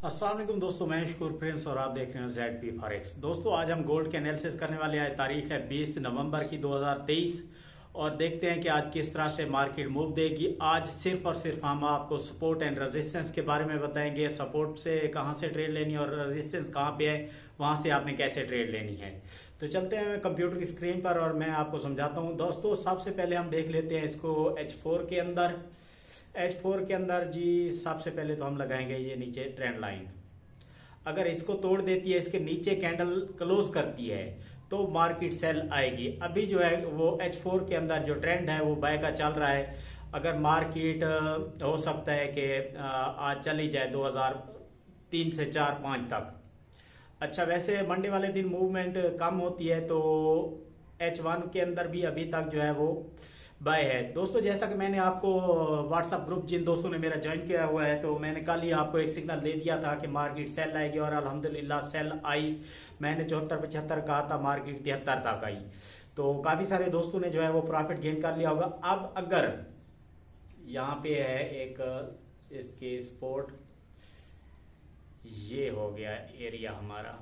अस्सलाम वालेकुम दोस्तों, मैं शुक्र प्रिंस और आप देख रहे हैं ZP फॉरेक्स। दोस्तों आज हम गोल्ड के एनालिसिस करने वाले हैं। तारीख है 20 नवंबर की 2023 और देखते हैं कि आज किस तरह से मार्केट मूव देगी। आज सिर्फ और सिर्फ हम आपको सपोर्ट एंड रेजिस्टेंस के बारे में बताएंगे। सपोर्ट से कहां से ट्रेड लेनी है और रेजिस्टेंस कहां पे है, वहां से आपने कैसे ट्रेड लेनी है। तो चलते हैं कंप्यूटर की स्क्रीन पर और मैं आपको समझाता हूँ। दोस्तों सबसे पहले हम देख लेते हैं इसको H4 के अंदर। H4 के अंदर जी सबसे पहले तो हम लगाएंगे ये नीचे ट्रेंड लाइन। अगर इसको तोड़ देती है, इसके नीचे कैंडल क्लोज करती है तो मार्केट सेल आएगी। अभी जो है वो H4 के अंदर जो ट्रेंड है वो बाय का चल रहा है। अगर मार्केट हो सकता है कि आज चली जाए 2003 से 4-5 तक। अच्छा, वैसे मंडे वाले दिन मूवमेंट कम होती है तो H1 के अंदर भी अभी तक जो है वो बाय है। दोस्तों जैसा कि मैंने आपको व्हाट्सएप ग्रुप जिन दोस्तों ने मेरा ज्वाइन किया हुआ है तो मैंने कल ही आपको एक सिग्नल दे दिया था कि मार्केट सेल आएगी और अल्हम्दुलिल्लाह सेल आई। मैंने 74-75 कहा था, मार्केट 73 तक आई। तो काफी सारे दोस्तों ने जो है वो प्रॉफिट गेन कर लिया होगा। अब अगर यहाँ पे है एक इसकी सपोर्ट, ये हो गया एरिया हमारा,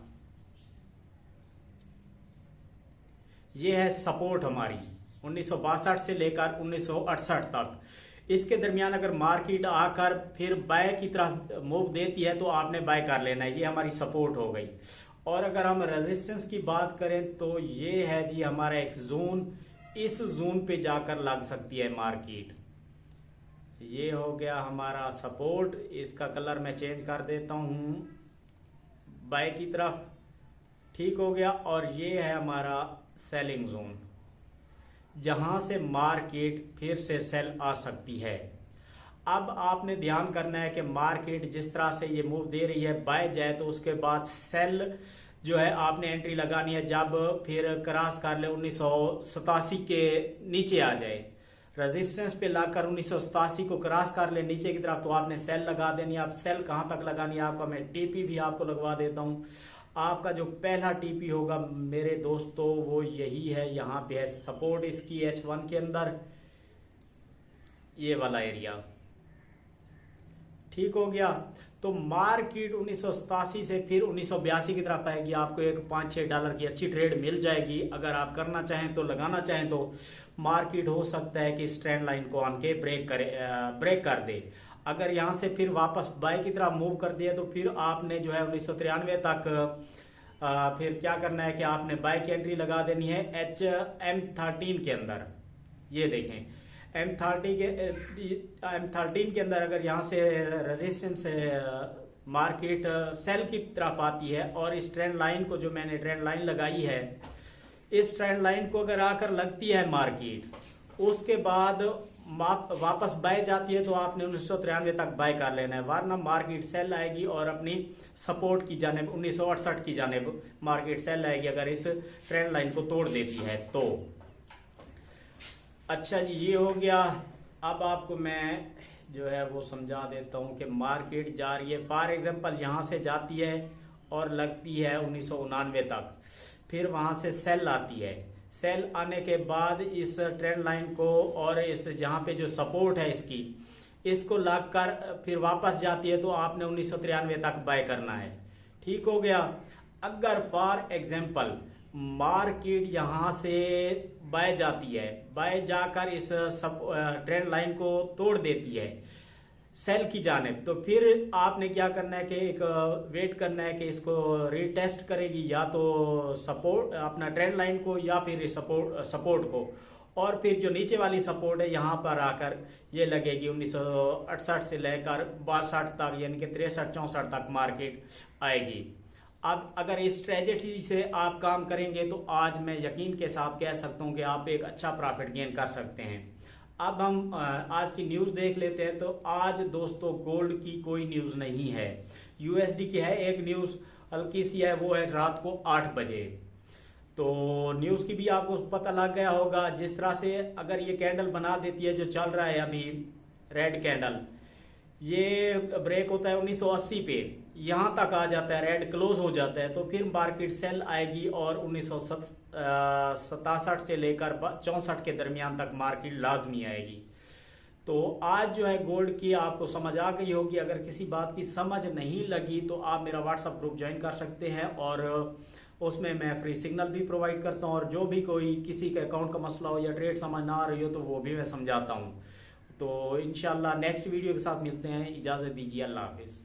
ये है सपोर्ट हमारी 1962 से लेकर 1968 तक। इसके दरमियान अगर मार्केट आकर फिर बाय की तरफ मूव देती है तो आपने बाय कर लेना है। ये हमारी सपोर्ट हो गई। और अगर हम रेजिस्टेंस की बात करें तो ये है जी हमारा एक जोन, इस जोन पे जाकर लग सकती है मार्केट। ये हो गया हमारा सपोर्ट। इसका कलर मैं चेंज कर देता हूं बाय की तरफ, ठीक हो गया। और ये है हमारा सेलिंग जोन, जहां से मार्केट फिर से सेल आ सकती है। अब आपने ध्यान करना है कि मार्केट जिस तरह से ये मूव दे रही है, बाय जाए तो उसके बाद सेल जो है आपने एंट्री लगानी है जब फिर क्रॉस कर ले 1987 के नीचे आ जाए। रेजिस्टेंस पे लाकर 1987 को क्रॉस कर ले नीचे की तरफ तो आपने सेल लगा देनी है। आप सेल कहां तक लगानी है आपका मैं टीपी भी आपको लगवा देता हूं। आपका जो पहला टीपी होगा मेरे दोस्तों वो यही है, यहाँ पे है सपोर्ट इसकी H1 के अंदर, ये वाला एरिया, ठीक हो गया। तो मार्केट 1987 से फिर 1982 की तरफ आएगी। आपको एक $5-6 की अच्छी ट्रेड मिल जाएगी। अगर आप करना चाहें तो, लगाना चाहें तो मार्केट हो सकता है कि इस ट्रेंड लाइन को आन के ब्रेक कर दे। अगर यहां से फिर वापस बाय की तरफ मूव कर दिया तो फिर आपने जो है 1993 तक फिर क्या करना है कि आपने बाय की एंट्री लगा देनी है M13 के अंदर। ये देखें M13 के अंदर अगर यहां से रेजिस्टेंस मार्केट सेल की तरफ आती है और इस ट्रेंड लाइन को, जो मैंने ट्रेंड लाइन लगाई है, इस ट्रेंड लाइन को अगर आकर लगती है मार्केट, उसके बाद वापस बाय जाती है तो आपने 1993 तक बाय कर लेना है, वरना मार्केट सेल आएगी और अपनी सपोर्ट की जानेब 1968 की जानेब मार्केट सेल आएगी अगर इस ट्रेंड लाइन को तोड़ देती है तो। अच्छा जी, ये हो गया। अब आपको मैं जो है वो समझा देता हूं कि मार्केट जा रही है, फॉर एग्जांपल यहां से जाती है और लगती है 1999 तक, फिर वहां से सेल आती है। सेल आने के बाद इस ट्रेंड लाइन को और इस जहां पे जो सपोर्ट है इसकी, इसको लगकर फिर वापस जाती है तो आपने 1993 तक बाय करना है, ठीक हो गया। अगर फॉर एग्जांपल मार्केट यहां से बाय जाती है, बाय जाकर इस ट्रेंड लाइन को तोड़ देती है सेल की जानिब, तो फिर आपने क्या करना है कि एक वेट करना है कि इसको रीटेस्ट करेगी या तो सपोर्ट अपना ट्रेंड लाइन को या फिर सपोर्ट को, और फिर जो नीचे वाली सपोर्ट है यहाँ पर आकर ये लगेगी 1968 से लेकर 62 तक, यानी कि 63-64 तक मार्केट आएगी। अब अगर इस स्ट्रेटजी से आप काम करेंगे तो आज मैं यकीन के साथ कह सकता हूँ कि आप एक अच्छा प्रॉफिट गेन कर सकते हैं। अब हम आज की न्यूज देख लेते हैं। तो आज दोस्तों गोल्ड की कोई न्यूज नहीं है, USD की है एक न्यूज, हल्की सी है, वो है रात को 8 बजे। तो न्यूज की भी आपको पता लग गया होगा। जिस तरह से अगर ये कैंडल बना देती है, जो चल रहा है अभी रेड कैंडल, ये ब्रेक होता है 1980 पे, यहां तक आ जाता है, रेड क्लोज हो जाता है, तो फिर मार्केट सेल आएगी और 1967 से लेकर 64 के दरमियान तक मार्केट लाजमी आएगी। तो आज जो है गोल्ड की आपको समझ आ गई होगी। अगर किसी बात की समझ नहीं लगी तो आप मेरा व्हाट्सएप ग्रुप ज्वाइन कर सकते हैं, और उसमें मैं फ्री सिग्नल भी प्रोवाइड करता हूँ, और जो भी कोई किसी के अकाउंट का मसला हो या ट्रेड समझ ना आ रही हो तो वो भी मैं समझाता हूँ। तो इंशाल्लाह नेक्स्ट वीडियो के साथ मिलते हैं। इजाज़त दीजिए, अल्लाह हाफिज़।